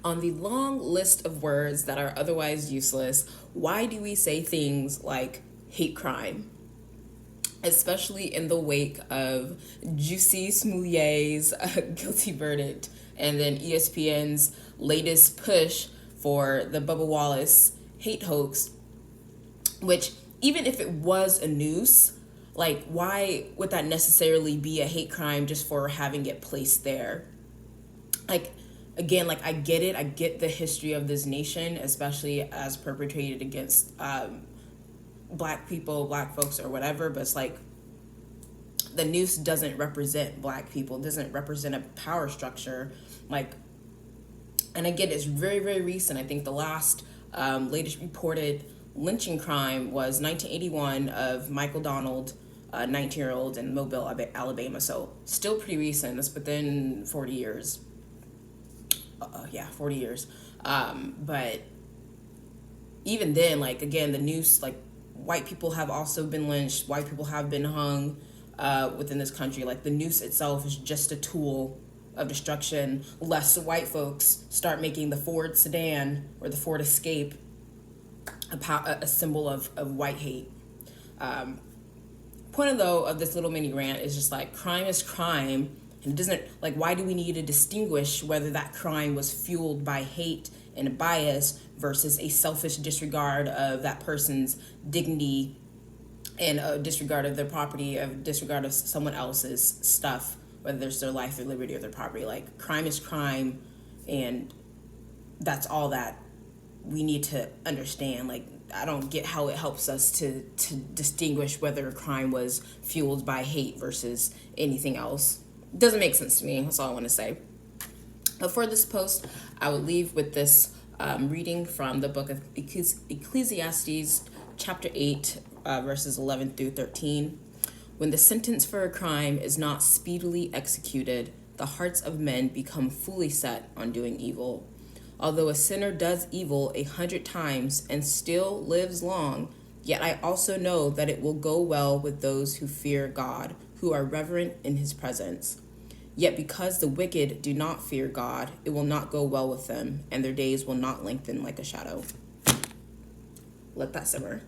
On the long list of words that are otherwise useless, why do we say things like hate crime? Especially in the wake of Juicy Smouillet's guilty verdict, and then ESPN's latest push for the Bubba Wallace hate hoax, which even if it was a noose, like why would that necessarily be a hate crime just for having it placed there? Like, again, like I get it. I get the history of this nation, especially as perpetrated against black people, black folks, or whatever. But it's like the noose doesn't represent black people, doesn't represent a power structure. Like, and again, it's very, very recent. I think the last latest reported lynching crime was 1981 of Michael Donald, 19-year-old in Mobile, Alabama. So still pretty recent. It's within 40 years. 40 years. But even then, like, again, the noose, like, white people have also been lynched. White people have been hung within this country. Like, the noose itself is just a tool of destruction, lest white folks start making the Ford sedan or the Ford Escape a symbol of white hate. Point, though, of this little mini rant is just like, crime is crime. And it doesn't, like, why do we need to distinguish whether that crime was fueled by hate and bias versus a selfish disregard of that person's dignity and a disregard of their property, a disregard of someone else's stuff, whether it's their life, their liberty, or their property? Like, crime is crime, and that's all that we need to understand. Like, I don't get how it helps us to distinguish whether a crime was fueled by hate versus anything else. Doesn't make sense to me. That's all I want to say. But for this post, I would leave with this reading from the book of Ecclesiastes, chapter 8, verses 11 through 13. When the sentence for a crime is not speedily executed, the hearts of men become fully set on doing evil. Although a sinner does evil 100 times and still lives long, yet I also know that it will go well with those who fear God, who are reverent in his presence. Yet because the wicked do not fear God, it will not go well with them, and their days will not lengthen like a shadow. Let that simmer.